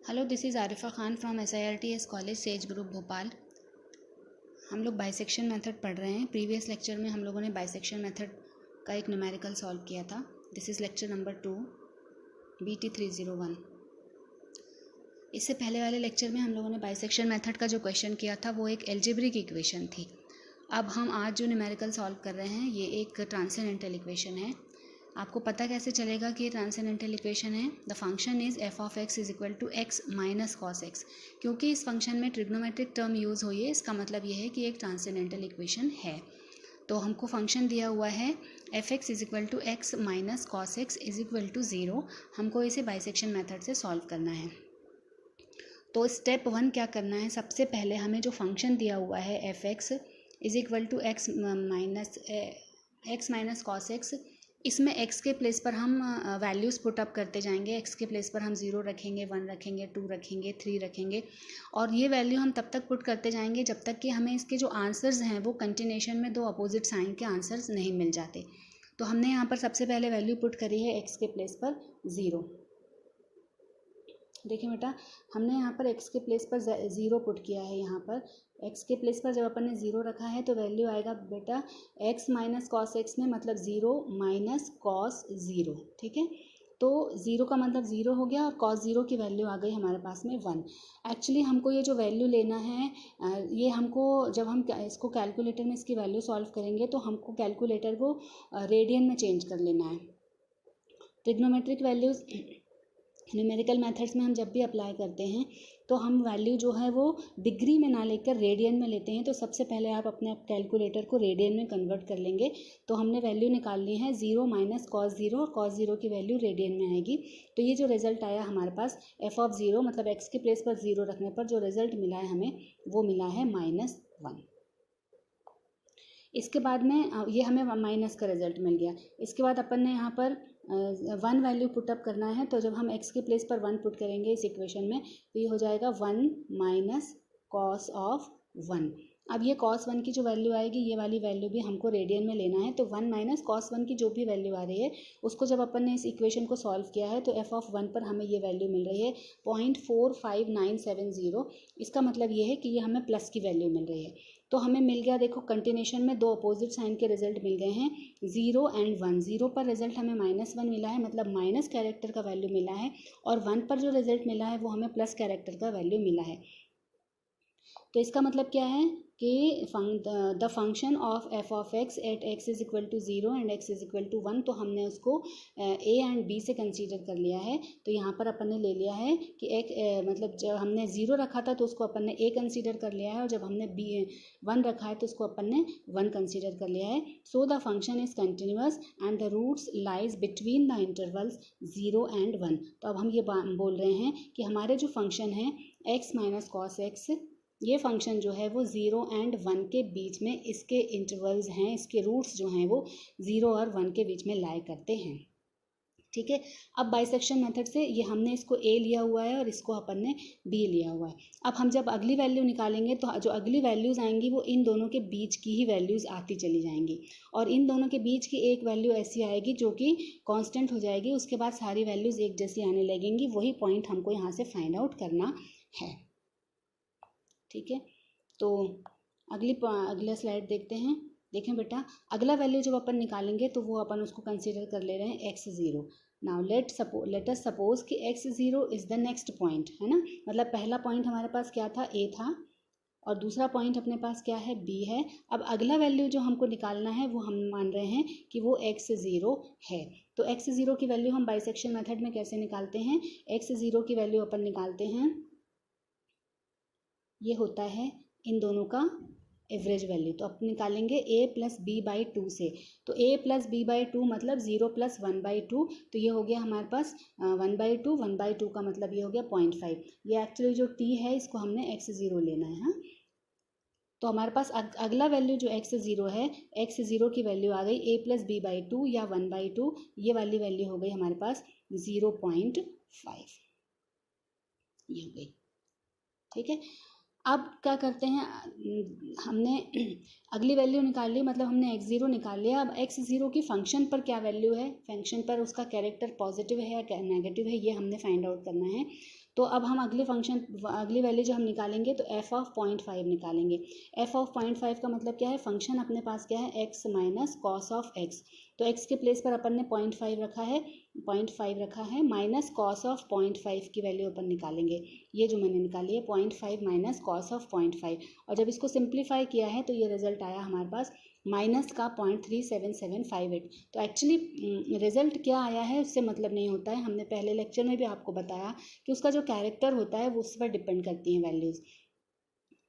Hello, this is Arifa Khan from SIRTS college says group Bhopal. हम लोग bisection method पढ़ रहे हैं। प्रीवियस लेक्चर में हम लोगों ने बाइसेक्शन मेथड का एक न्यूमेरिकल सॉल्व किया था। This is lecture number 2 BT 301। इससे पहले वाले लेक्चर में हम लोगों ने बाइसेक्शन मेथड का जो क्वेश्चन किया था वो एक एल्जेब्रिक इक्वेशन थी। अब हम आज जो न्यूमेरिकल सॉल्व कर रहे हैं ये एक ट्रांसेंडेंटल इक्वेशन है। आपको पता कैसे चलेगा कि ये ट्रांसेंडेंटल इक्वेशन है? The function is f(x) is equal to x minus cos x। क्योंकि इस फंक्शन में ट्रिग्नोमेट्रिक टर्म यूज़ हुई है, इसका मतलब ये है कि एक ट्रांसेंडेंटल इक्वेशन है। तो हमको फंक्शन दिया हुआ है f(x) is equal to x minus cos x is equal to 0। हमको इसे बाइसेक्शन मेथड से सॉल्व करना है। तो स्टेप 1 क्या करना है? सबसे पहले हमें जो फंक्शन दिया हुआ है f(x) is equal to x minus cos x, इसमें x के प्लेस पर हम वैल्यूज़ पुट अप करते जाएंगे। x के प्लेस पर हम 0 रखेंगे, 1 रखेंगे, 2 रखेंगे, 3 रखेंगे और ये वैल्यू हम तब तक पुट करते जाएंगे जब तक कि हमें इसके जो आंसर्स हैं वो कंटिन्यूएशन में दो अपोजिट साइन के आंसर्स नहीं मिल जाते। तो हमने यहाँ पर सबसे पहले वैल्यू पुट करी है x के प्लेस पर 0। देखिए बेटा, हमने यहाँ पर x के प्लेस पर 0 पुट किया है। यहाँ पर x के प्लेस पर जब अपन ने 0 रखा है तो वैल्यू आएगा बेटा x माइनस कॉस x में, मतलब 0 माइनस कॉस 0। ठीक है, तो 0 का मतलब 0 हो गया और कॉस 0 की वैल्यू आ गई हमारे पास में 1। एक्चुअली हमको ये जो वैल्यू लेना है ये हमको जब हम इसको कैलकुलेटर में इसकी वैल्यू सॉल्व करेंगे तो हमको कैलकुलेटर को रेडियन में चेंज कर लेना है। ट्रिग्नोमेट्रिक वैल्यूज़ न्यूमेरिकल मेथड्स में हम जब भी अप्लाई करते हैं तो हम वैल्यू जो है वो डिग्री में ना लेकर रेडियन में लेते हैं। तो सबसे पहले आप अपने कैलकुलेटर को रेडियन में कन्वर्ट कर लेंगे। तो हमने वैल्यू निकाल ली है 0 माइनस कॉस 0 और कॉस 0 की वैल्यू रेडियन में आएगी। तो ये जो रिजल्ट आया हमारे पास f(0) मतलब x के प्लेस पर 0 रखने पर जो रिजल्ट मिला है हमें वो मिला है -1। इसके बाद में ये हमें माइनस का रिजल्ट मिल गया। इसके बाद अपन ने यहाँ पर 1 वैल्यू पुटअप करना है। तो जब हम x के प्लेस पर 1 पुट करेंगे इस इक्वेशन में तो ये हो जाएगा 1 माइनस कॉस ऑफ 1। अब ये कॉस 1 की जो वैल्यू आएगी ये वाली वैल्यू भी हमको रेडियन में लेना है। तो 1 माइनस कॉस 1 की जो भी वैल्यू आ रही है उसको जब अपन ने इस इक्वेशन को सॉल्व किया है तो f(1) पर हमें ये वैल्यू मिल रही है 0.45970। इसका मतलब ये है कि ये हमें प्लस की वैल्यू मिल रही है। तो हमें मिल गया, देखो कंटिन्यूएशन में दो अपोजिट साइन के रिजल्ट मिल गए हैं 0 एंड 1। 0 पर रिजल्ट हमें -1 मिला है, मतलब माइनस कैरेक्टर का वैल्यू मिला है, और 1 पर जो रिजल्ट मिला है वो हमें प्लस कैरेक्टर का वैल्यू मिला है। तो इसका मतलब क्या है कि the function of f(x) at x is equal to 0 and x is equal to 1, तो हमने उसको a एंड b से कंसीडर कर लिया है। तो यहाँ पर अपन ने ले लिया है कि एक मतलब जब हमने 0 रखा था तो उसको अपन ने a कंसीडर कर लिया है, और जब हमने b 1 रखा है तो उसको अपन ने 1 कंसीडर कर लिया है। So the function is continuous and the roots lies between the intervals 0 and 1। तो अब हम ये बोल रहे हैं कि हमारे जो फंक्शन है x माइनस कॉस x, ये फंक्शन जो है वो 0 एंड 1 के बीच में इसके इंटरवल्स हैं, इसके रूट्स जो हैं वो 0 और 1 के बीच में लाई करते हैं। ठीक है, अब बाइसेक्शन मेथड से ये हमने इसको a लिया हुआ है और इसको अपन ने b लिया हुआ है। अब हम जब अगली वैल्यू निकालेंगे तो जो अगली वैल्यूज़ आएंगी वो इन दोनों के बीच की ही वैल्यूज़ आती चली जाएंगी, और इन दोनों के बीच की एक वैल्यू ऐसी आएगी जो कि कांस्टेंट हो जाएगी। उसके बाद सारी वैल्यूज़ एक जैसी आने लगेंगी। वही पॉइंट हमको यहाँ से फाइंड आउट करना है। ठीक है, तो अगला स्लाइड देखते हैं। देखें बेटा, अगला वैल्यू जब अपन निकालेंगे तो वो अपन उसको कंसीडर कर ले रहे हैं x0। Now let us suppose कि x0 is the next point, है ना। मतलब पहला पॉइंट हमारे पास क्या था, a था, और दूसरा पॉइंट अपने पास क्या है, b है। अब अगला वैल्यू जो हमको निकालना है वो हम मान रहे हैं कि वो x0 है। तो x0 की वैल्यू हम बाइसेक्शन मेथड में कैसे निकालते हैं? x0 की वैल्यू अपन निकालते हैं, ये होता है इन दोनों का एवरेज वैल्यू। तो अब निकालेंगे a प्लस बी बाई 2 से। तो a प्लस बी बाई 2 मतलब 0 प्लस 1/2। तो ये हो गया हमारे पास 1/2। 1/2 का मतलब ये हो गया 0.5। ये एक्चुअली जो t है इसको हमने x0 लेना है। हाँ, तो हमारे पास अगला वैल्यू जो x0 है, x0 की वैल्यू आ गई a प्लस बी बाई 2 या 1/2। ये वाली वैल्यू हो गई हमारे पास 0.5, ये हो गई। ठीक है, अब क्या करते हैं, हमने अगली वैल्यू निकाल ली, मतलब हमने x0 निकाल लिया। अब x0 की फंक्शन पर क्या वैल्यू है, फंक्शन पर उसका कैरेक्टर पॉजिटिव है या नेगेटिव है, ये हमने फाइंड आउट करना है। तो अब हम अगली वैल्यू जो हम निकालेंगे तो f ऑफ 0.5 निकालेंगे। f ऑफ 0.5 का मतलब क्या है, फंक्शन अपने पास क्या है, x minus cos of x। तो x के प्लेस पर अपन ने 0.5 रखा है माइनस कॉस ऑफ 0.5 की वैल्यू अपन निकालेंगे। ये जो मैंने निकाली है 0.5 माइनस कॉस ऑफ 0.5, और जब इसको सिंप्लीफाई किया है तो ये रिजल्ट आया हमारे पास माइनस का 0.37758। तो एक्चुअली रिजल्ट क्या आया है उससे मतलब नहीं होता है, हमने पहले लेक्चर में भी आपको बताया कि उसका जो कैरेक्टर होता है वो उस पर डिपेंड करती हैं वैल्यूज़।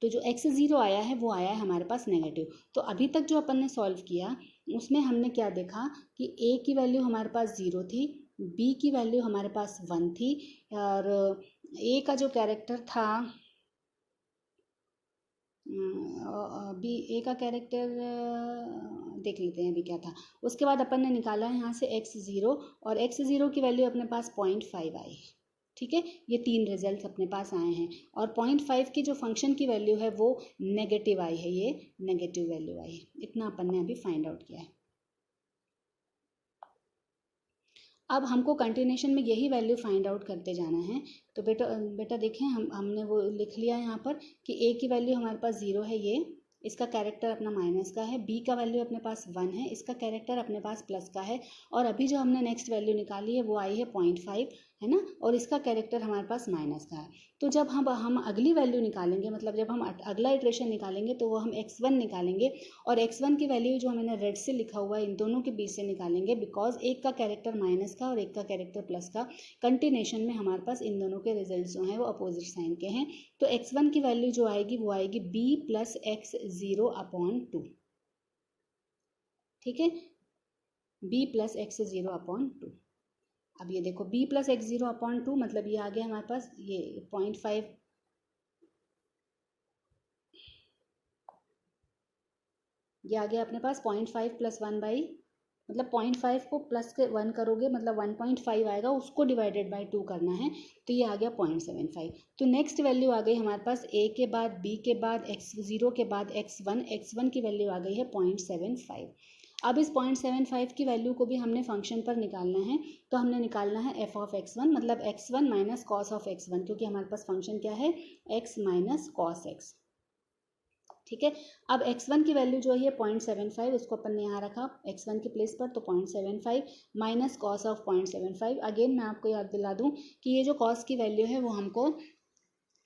तो जो x0 आया है वो आया है हमारे पास नेगेटिव। तो अभी तक जो अपन ने सॉल्व किया उसमें हमने क्या देखा कि a की वैल्यू हमारे पास 0 थी, b की वैल्यू हमारे पास 1 थी, और a का जो कैरेक्टर था ए का कैरेक्टर देख लेते हैं अभी क्या था। उसके बाद अपन ने निकाला है यहाँ से x0, और x0 की वैल्यू अपने पास 0.5 आई है। ठीक है, ये 3 रिजल्ट अपने पास आए हैं, और 0.5 की जो फंक्शन की वैल्यू है वो नेगेटिव आई है, ये नेगेटिव वैल्यू आई है। इतना अपन ने अभी फाइंड आउट किया है। अब हमको कंटिन्यूशन में यही वैल्यू फाइंड आउट करते जाना है। तो बेटा देखें, हमने वो लिख लिया यहाँ पर कि a की वैल्यू हमारे पास 0 है, ये इसका कैरेक्टर अपना माइनस का है, b का वैल्यू अपने पास 1 है, इसका कैरेक्टर अपने पास प्लस का है, और अभी जो हमने नेक्स्ट वैल्यू निकाली है वो आई है 0.5, है ना, और इसका कैरेक्टर हमारे पास माइनस का है। तो जब हम अगली वैल्यू निकालेंगे, मतलब जब हम अगला इटरेशन निकालेंगे तो वो हम x1 निकालेंगे, और x1 की वैल्यू जो मैंने रेड से लिखा हुआ है इन दोनों के बीच से निकालेंगे, बिकॉज एक का कैरेक्टर माइनस का और एक का कैरेक्टर प्लस का। कंटिन्यूशन में हमारे पास इन दोनों के रिजल्ट जो हैं वो अपोजिट साइन के हैं। तो x1 की वैल्यू जो आएगी वो आएगी b प्लस x0 अपॉन 2। ठीक है, b प्लस x0 अपॉन 2। अब ये देखो b प्लस x0 अपॉन 2 मतलब ये आ गया हमारे पास, ये 0.5, ये आ गया अपने पास 0.5 प्लस 1 बाई, मतलब 0.5 को प्लस के 1 करोगे मतलब 1.5 आएगा, उसको डिवाइडेड बाई 2 करना है, तो ये आ गया 0.75। तो नेक्स्ट वैल्यू आ गई हमारे पास a के बाद b के बाद x0 के बाद x1 की वैल्यू आ गई है 0.75। अब इस 0.75 की वैल्यू को भी हमने फंक्शन पर निकालना है, तो हमने निकालना है f ऑफ x1, मतलब x1 minus cos of x1, क्योंकि हमारे पास फंक्शन क्या है, x माइनस कॉस x। ठीक है, अब x1 की वैल्यू जो है 0.75, उसको अपन ने यहाँ रखा x1 के प्लेस पर, तो 0.75 माइनस कॉस ऑफ 0.75। अगेन मैं आपको याद दिला दूँ कि ये जो कॉस की वैल्यू है वो हमको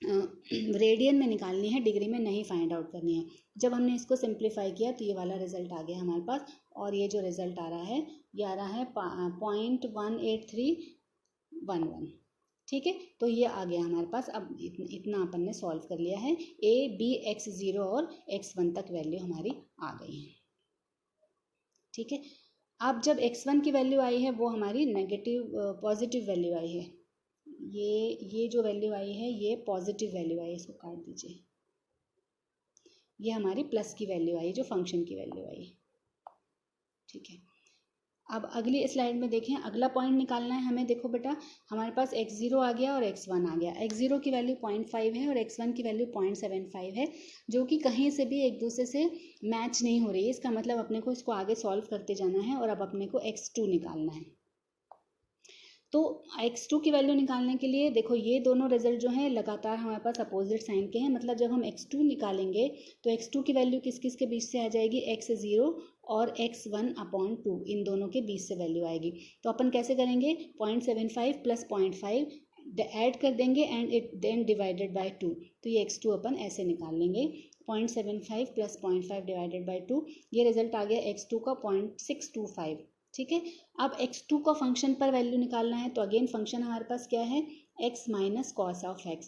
रेडियन में निकालनी है, डिग्री में नहीं फाइंड आउट करनी है। जब हमने इसको सिंप्लीफाई किया तो ये वाला रिजल्ट आ गया हमारे पास, और ये जो रिजल्ट आ रहा है ये आ रहा है 0.18311। ठीक है, तो ये आ गया हमारे पास। अब इतना अपन ने सॉल्व कर लिया है, a b x0 और x1 तक वैल्यू हमारी आ गई है। ठीक है, अब जब x1 की वैल्यू आई है वो हमारी नेगेटिव पॉजिटिव वैल्यू आई है, ये जो वैल्यू आई है ये पॉजिटिव वैल्यू आई है, इसको काट दीजिए, ये हमारी प्लस की वैल्यू आई, जो फंक्शन की वैल्यू आई। ठीक है, अब अगली स्लाइड में देखें, अगला पॉइंट निकालना है हमें। देखो बेटा, हमारे पास x0 आ गया और x1 आ गया। x0 की वैल्यू 0.5 है और x1 की वैल्यू 0.75 है, जो कि कहीं से भी एक दूसरे से मैच नहीं हो रही है। इसका मतलब अपने को इसको आगे सॉल्व करते जाना है, और अब अपने को x2 निकालना है। तो x2 की वैल्यू निकालने के लिए देखो, ये दोनों रिजल्ट जो हैं लगातार हमारे पास अपोजिट साइन के हैं, मतलब जब हम x2 निकालेंगे तो x2 की वैल्यू किस किस के बीच से आ जाएगी, x0 और x1 अपॉन 2, इन दोनों के बीच से वैल्यू आएगी। तो अपन कैसे करेंगे, 0.75 प्लस 0.5 ऐड कर देंगे and it then divided by 2, तो ये x2 अपन ऐसे निकाल लेंगे, 0.75 प्लस 0.5 डिवाइडेड बाई 2, ये रिजल्ट आ गया x2 का 0.625। ठीक है, अब x2 का फंक्शन पर वैल्यू निकालना है, तो अगेन फंक्शन हमारे पास क्या है, x minus cos of x,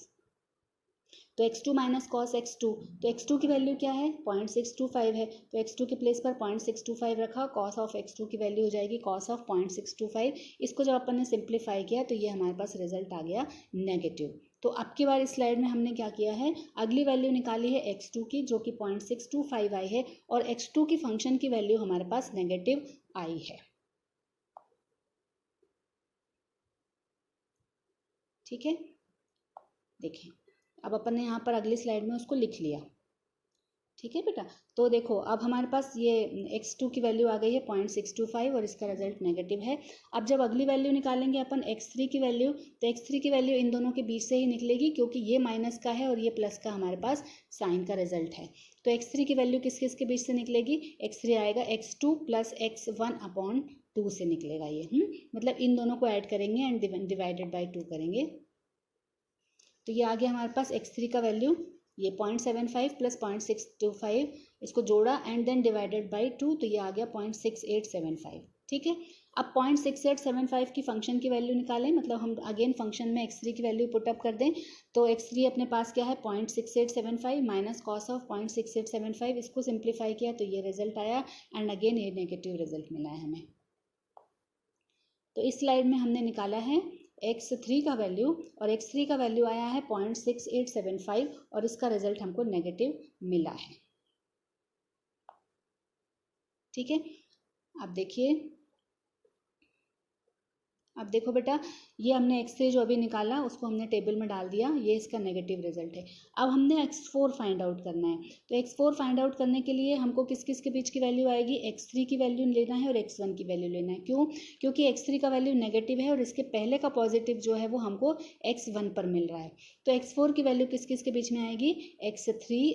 तो x2 माइनस कॉस x2, तो x2 की वैल्यू क्या है, 0.625 है, तो x2 के प्लेस पर 0.625 रखा, कॉस ऑफ x2 की वैल्यू हो जाएगी कॉस ऑफ 0.625। इसको जब अपन ने सिंप्लीफाई किया तो ये हमारे पास रिजल्ट आ गया नेगेटिव। तो अब की बार इस स्लाइड में हमने क्या किया है, अगली वैल्यू निकाली है x2 की, जो कि 0.625 आई है, और x2 की फंक्शन की वैल्यू हमारे पास नेगेटिव आई है। ठीक है, देखिए अब अपन ने यहाँ पर अगली स्लाइड में उसको लिख लिया। ठीक है बेटा। तो देखो अब हमारे पास ये x2 की वैल्यू आ गई है 0.625 और इसका रिजल्ट नेगेटिव है। अब जब अगली वैल्यू निकालेंगे अपन x3 की वैल्यू, तो x3 की वैल्यू इन दोनों के बीच से ही निकलेगी, क्योंकि ये माइनस का है और ये प्लस का हमारे पास साइन का रिजल्ट है। तो x3 की वैल्यू किस किस के बीच से निकलेगी, x3 आएगा x2 प्लस x1/2 से निकलेगा ये। मतलब इन दोनों को ऐड करेंगे एंड डिवाइडेड बाई 2 करेंगे, तो ये आ गया हमारे पास x3 का वैल्यू, ये 0.75 प्लस 0.625, इसको जोड़ा एंड देन डिवाइडेड बाई 2, तो ये आ गया 0.6875। ठीक है। अब 0.6875 की फंक्शन की वैल्यू निकालें, मतलब हम अगेन फंक्शन में x3 की वैल्यू पुटअप कर दें, तो x3 अपने पास क्या है 0.6875 माइनस कॉस ऑफ 0.6875, इसको सिंप्लीफाई किया तो ये रिजल्ट आया एंड अगेन ये नेगेटिव रिजल्ट मिला है हमें। तो इस स्लाइड में हमने निकाला है x3 का वैल्यू, और x3 का वैल्यू आया है 0.6875 और इसका रिजल्ट हमको नेगेटिव मिला है। ठीक है। अब देखो बेटा, ये हमने x3 जो अभी निकाला उसको हमने टेबल में डाल दिया, ये इसका नेगेटिव रिजल्ट है। अब हमने x4 फाइंड आउट करना है, तो x4 फाइंड आउट करने के लिए हमको किस किस के बीच की वैल्यू आएगी, x3 की वैल्यू लेना है और x1 की वैल्यू लेना है। क्यों? क्योंकि x3 का वैल्यू नेगेटिव है और इसके पहले का पॉजिटिव जो है वो हमको x1 पर मिल रहा है। तो x4 की वैल्यू किस किस के बीच में आएगी, x3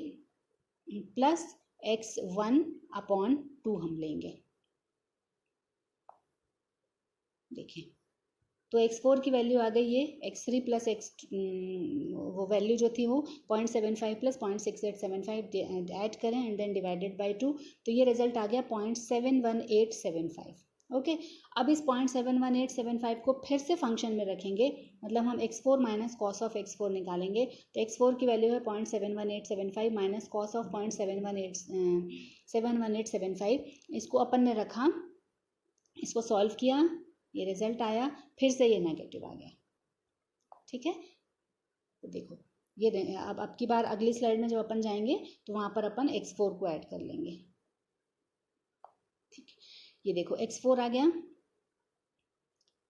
प्लस x1/2 हम लेंगे। देखिए, तो x4 की वैल्यू आ गई है x3 प्लस वो वैल्यू जो थी वो 0.75 प्लस 0.6875 ऐड करें एंड देन डिवाइडेड बाई 2, तो ये रिजल्ट आ गया 0.71875। ओके। अब इस 0.71875 को फिर से फंक्शन में रखेंगे, मतलब हम x4 minus cos of x4 निकालेंगे, तो x4 की वैल्यू है 0.71875 माइनस कॉस ऑफ 0.71875, इसको अपन ने रखा, इसको सॉल्व किया, ये रिजल्ट आया, फिर से ये नेगेटिव आ गया। ठीक है। तो देखो ये अब की बार अगली स्लाइड में जब अपन जाएंगे तो वहां पर अपन x4 को ऐड कर लेंगे। ठीक है। ये देखो x4 आ गया,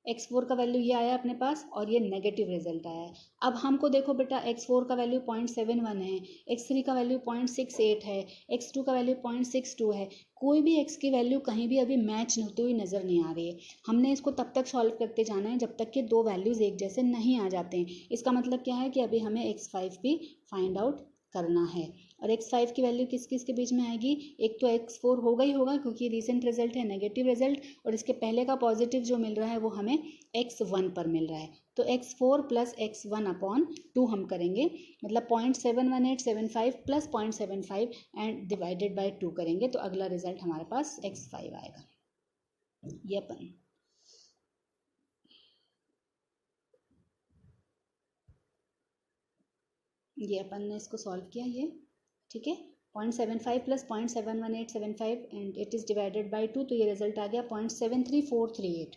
x4 का वैल्यू ये आया अपने पास और ये नेगेटिव रिजल्ट आया है। अब हमको देखो बेटा, x4 का वैल्यू 0.71 है, x3 का वैल्यू 0.68 है, x2 का वैल्यू 0.62 है, कोई भी x की वैल्यू कहीं भी अभी मैच होती हुई नज़र नहीं आ रही है। हमने इसको तब तक सॉल्व करते जाना है जब तक कि दो वैल्यूज़ एक जैसे नहीं आ जाते हैं। इसका मतलब क्या है कि अभी हमें x5 भी फाइंड आउट करना है, और x5 की वैल्यू किस किस के बीच में आएगी, एक तो x4 होगा ही होगा क्योंकि रिसेंट रिजल्ट है नेगेटिव रिजल्ट, और इसके पहले का पॉजिटिव जो मिल रहा है वो हमें x1 पर मिल रहा है, तो x4 प्लस x1/2 हम करेंगे, मतलब 0.71875 प्लस 0.75 एंड डिवाइडेड बाई 2 करेंगे, तो अगला रिजल्ट हमारे पास x5 आएगा। ये अपन ने इसको सॉल्व किया ये। ठीक है। 0.75 plus 0.71875 and it is divided by 2, तो ये रिजल्ट आ गया 0.73438।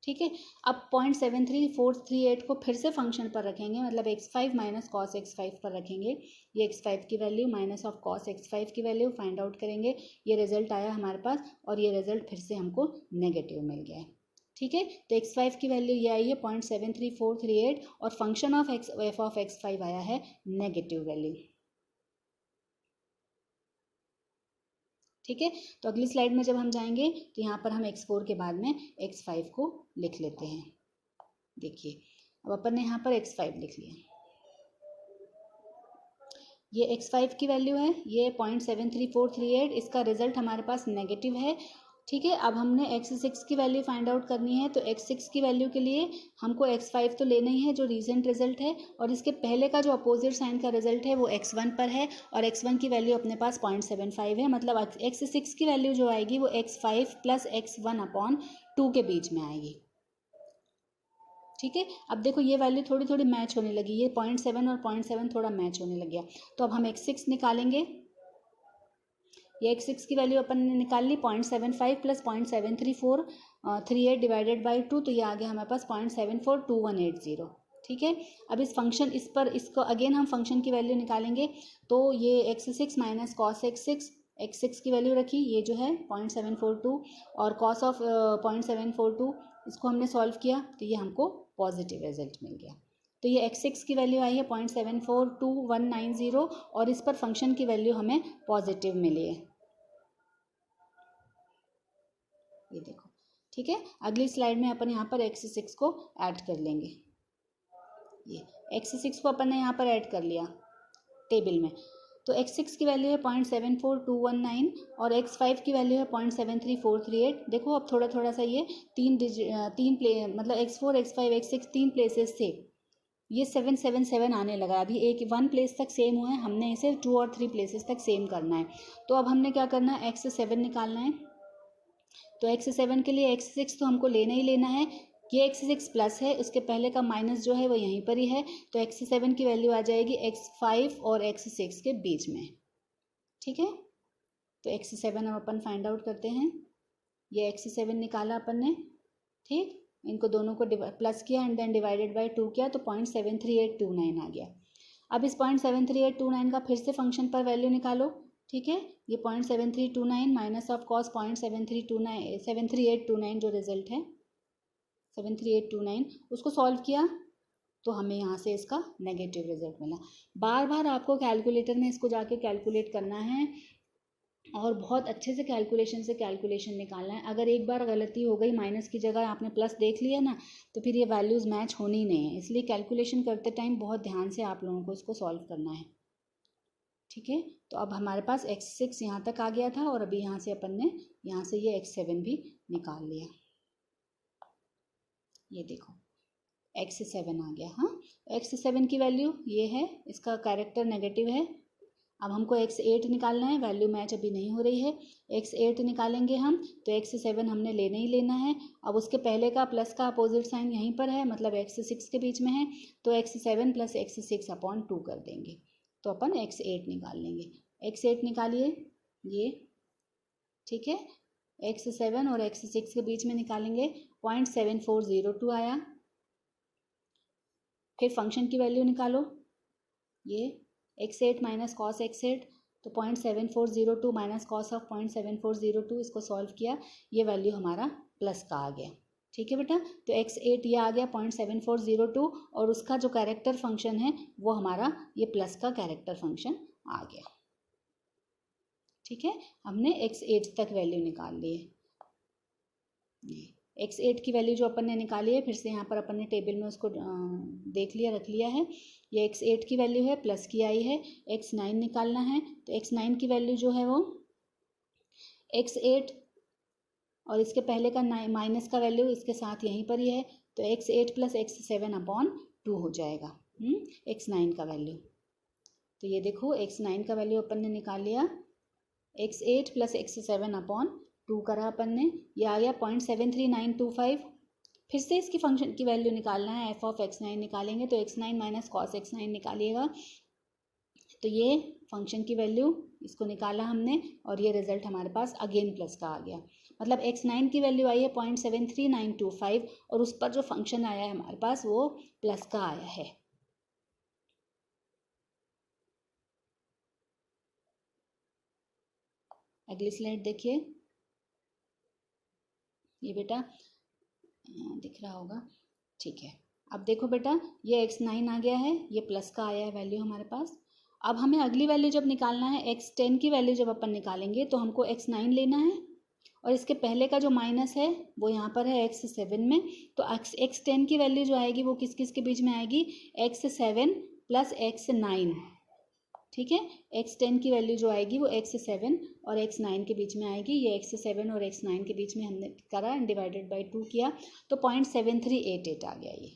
ठीक है। अब 0.73438 को फिर से फंक्शन पर रखेंगे, मतलब x5 माइनस कॉस x5 पर रखेंगे, ये x5 की value minus of cos x5 की वैल्यू फाइंड आउट करेंगे, ये रिजल्ट आया हमारे पास और ये रिजल्ट फिर से हमको नेगेटिव मिल गया है। ठीक है। तो x5 की वैल्यू ये आई है 0.73438 और function of f of x5 आया है नेगेटिव वैल्यू। ठीक है। तो अगली स्लाइड में जब हम जाएंगे तो यहाँ पर हम x4 के बाद में x5 को लिख लेते हैं। देखिए, अब अपन ने यहाँ पर x5 लिख लिया, ये x5 की वैल्यू है, ये 0.73438, इसका रिजल्ट हमारे पास नेगेटिव है। ठीक है। अब हमने x6 की वैल्यू फाइंड आउट करनी है, तो x6 की वैल्यू के लिए हमको x5 तो लेना ही है जो रीसेंट रिजल्ट है, और इसके पहले का जो अपोजिट साइन का रिजल्ट है वो x1 पर है, और x1 की वैल्यू अपने पास 0.75 है, मतलब x6 की वैल्यू जो आएगी वो x5 प्लस x1/2 के बीच में आएगी। ठीक है। अब देखो ये वैल्यू थोड़ी थोड़ी मैच होने लगी, ये 0.7 और 0.7 थोड़ा मैच होने लग गया, तो अब हम x6 निकालेंगे, ये x6 की वैल्यू अपन ने निकाल ली 0.75 प्लस 0.73438 डिवाइडेड बाई 2, तो ये आ गया हमारे पास 0.742180। ठीक है। अब इसको अगेन हम फंक्शन की वैल्यू निकालेंगे, तो ये x6 माइनस कॉस x6 की वैल्यू रखी, ये जो है 0.742 और कॉस ऑफ 0.742, इसको हमने सॉल्व किया तो ये हमको पॉजिटिव रिजल्ट मिल गया। तो ये x6 की वैल्यू आई है 0.742190 और इस पर फंक्शन की वैल्यू हमें पॉजिटिव मिली है। ये देखो, ठीक है। अगली स्लाइड में अपन यहाँ पर x6 को ऐड कर लेंगे। ये x6 को अपन ने यहाँ पर ऐड कर लिया टेबल में। तो x6 की वैल्यू है 0.74219 और x5 की वैल्यू है 0.73438। देखो अब थोड़ा थोड़ा सा ये मतलब x4 x5 x6 तीन प्लेसेस से ये 777 आने लगा। अभी एक 1 प्लेस तक सेम हुआ है, हमने इसे 2 और 3 प्लेसेस तक सेम करना है। तो अब हमने क्या करना है, x7 निकालना है। तो x7 के लिए x6 तो हमको लेना ही लेना है। ये x6 प्लस है, उसके पहले का माइनस जो है वो यहीं पर ही है। तो x7 की वैल्यू आ जाएगी x5 और x6 के बीच में, ठीक है। तो x7 अब अपन फाइंड आउट करते हैं। ये x7 निकाला अपन ने, ठीक। इनको दोनों को प्लस किया एंड देन डिवाइडेड बाय 2 किया तो 0.73829 आ गया। अब इस 0.73829 का फिर से फंक्शन पर वैल्यू निकालो, ठीक है। ये 0.7329 माइनस ऑफ कॉस 0.73829 जो रिजल्ट है 73829, उसको सॉल्व किया तो हमें यहाँ से इसका नेगेटिव रिजल्ट मिला। बार बार आपको कैलकुलेटर में इसको जाके कैलकुलेट करना है और बहुत अच्छे से कैलकुलेशन निकालना है। अगर एक बार गलती हो गई, माइनस की जगह आपने प्लस देख लिया ना, तो फिर ये वैल्यूज़ मैच होनी ही नहीं है। इसलिए कैलकुलेशन करते टाइम बहुत ध्यान से आप लोगों को इसको सॉल्व करना है, ठीक है। तो अब हमारे पास x6 यहाँ तक आ गया था और अभी यहाँ से अपन ने यहाँ से ये x7 भी निकाल लिया। ये देखो x7 आ गया। हाँ, x7 की वैल्यू ये है, इसका कैरेक्टर नेगेटिव है। अब हमको x8 निकालना है, वैल्यू मैच अभी नहीं हो रही है। x8 निकालेंगे हम तो x7 हमने लेना ही लेना है। अब उसके पहले का प्लस का अपोजिट साइन यहीं पर है, मतलब x6 के बीच में है। तो x7 प्लस x6 अपॉन 2 कर देंगे तो अपन x8 निकाल लेंगे। x8 निकालिए, ये ठीक है। x7 और x6 के बीच में निकालेंगे 0.7402 आया। फिर फंक्शन की वैल्यू निकालो, ये x8 माइनस कॉस x8 तो 0.7402 माइनस कॉस ऑफ 0.7402, इसको सॉल्व किया, ये वैल्यू हमारा प्लस का आ गया, ठीक है बेटा। तो x8 ये आ गया 0.7402 और उसका जो कैरेक्टर फंक्शन है वो हमारा ये प्लस का कैरेक्टर फंक्शन आ गया, ठीक है। हमने x8 तक वैल्यू निकाल ली है। x8 की वैल्यू जो अपन ने निकाली है, फिर से यहाँ पर अपन ने टेबल में उसको देख लिया, रख लिया है। ये x8 की वैल्यू है, प्लस की आई है। x9 निकालना है तो x9 की वैल्यू जो है वो x8 और इसके पहले का माइनस का वैल्यू इसके साथ यहीं पर ही है, तो x8 प्लस x7 अपॉन 2 हो जाएगा x9 का वैल्यू। तो ये देखो x9 का वैल्यू अपन ने निकाल लिया, x8 प्लस x7 अपॉन 2 करा अपन ने, ये आ गया 0.73925। फिर से इसकी फंक्शन की वैल्यू निकालना है, f ऑफ x9 निकालेंगे तो x9 माइनस कॉस x9 निकालिएगा तो ये फंक्शन की वैल्यू इसको निकाला हमने और ये रिजल्ट हमारे पास अगेन प्लस का आ गया। मतलब x9 की वैल्यू आई है 0.73925 और उस पर जो फंक्शन आया है हमारे पास वो प्लस का आया है। अगली स्लाइड देखिए, ये बेटा दिख रहा होगा, ठीक है। अब देखो बेटा ये x9 आ गया है, ये प्लस का आया है वैल्यू हमारे पास। अब हमें अगली वैल्यू जब निकालना है, x10 की वैल्यू जब अपन निकालेंगे तो हमको x9 लेना है और इसके पहले का जो माइनस है वो यहाँ पर है x7 में। तो x10 की वैल्यू जो आएगी वो किस किस के बीच में आएगी, x7 प्लस x9, ठीक है। x10 की वैल्यू जो आएगी वो x7 और x9 के बीच में आएगी। ये x7 और x9 के बीच में हमने करा एंड डिवाइडेड बाय 2 किया तो 0.7388 आ गया ये,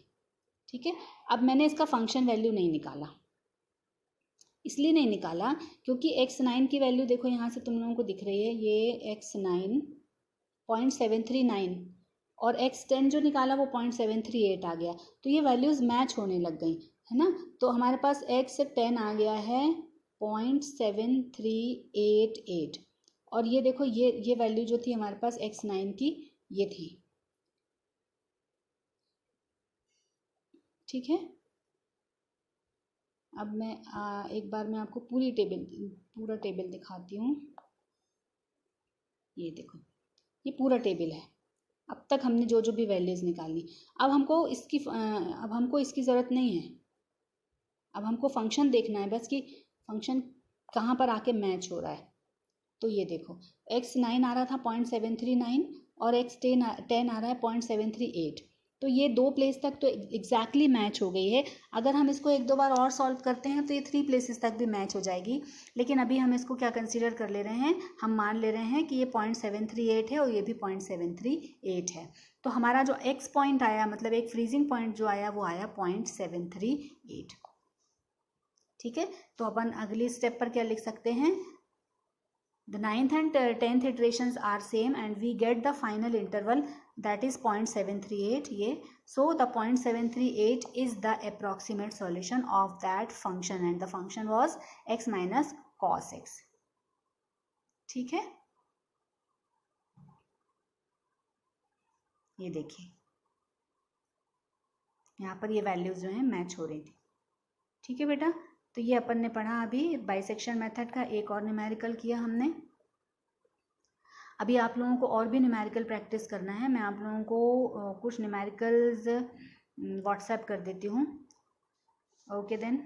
ठीक है। अब मैंने इसका फंक्शन वैल्यू नहीं निकाला, इसलिए नहीं निकाला क्योंकि x9 की वैल्यू देखो यहाँ से तुम लोगों को दिख रही है, ये x9 0.739 और x10 जो निकाला वो 0.738 आ गया। तो ये वैल्यूज़ मैच होने लग गई है ना। तो हमारे पास x10 आ गया है 0.7388 और ये देखो ये वैल्यू जो थी हमारे पास x9 की ये थी, ठीक है। अब मैं एक बार मैं आपको पूरा टेबल दिखाती हूँ। ये देखो ये पूरा टेबल है। अब तक हमने जो जो भी वैल्यूज़ निकाली, अब हमको इसकी ज़रूरत नहीं है। अब हमको फंक्शन देखना है बस कि फंक्शन कहाँ पर आके मैच हो रहा है। तो ये देखो x9 आ रहा था 0.739 और x10 आ रहा है 0.738। तो ये दो प्लेस तक तो एग्जैक्टली मैच हो गई है। अगर हम इसको एक दो बार और सॉल्व करते हैं तो ये 3 प्लेसेस तक भी मैच हो जाएगी। लेकिन अभी हम इसको क्या कंसीडर कर ले रहे हैं, हम मान ले रहे हैं कि ये 0.738 है और ये भी 0.738 है। तो हमारा जो x पॉइंट आया, मतलब एक फ्रीजिंग पॉइंट जो आया वो आया 0.738। ठीक है, तो अपन अगली स्टेप पर क्या लिख सकते हैं, the 9th and 10th iterations are same and we get the final interval that is 0.738 ये. So the 0.738 is the approximate solution of that function and the function was x minus cos x. ठीक है, ये देखिए यहाँ पर ये values जो हैं मैच हो रही थी। ठीक है बेटा, तो ये अपन ने पढ़ा अभी बाइसेक्शन मेथड का एक और न्यूमेरिकल किया हमने। अभी आप लोगों को और भी न्यूमेरिकल प्रैक्टिस करना है, मैं आप लोगों को कुछ न्यूमेरिकल्स व्हाट्सएप कर देती हूँ। Okay then.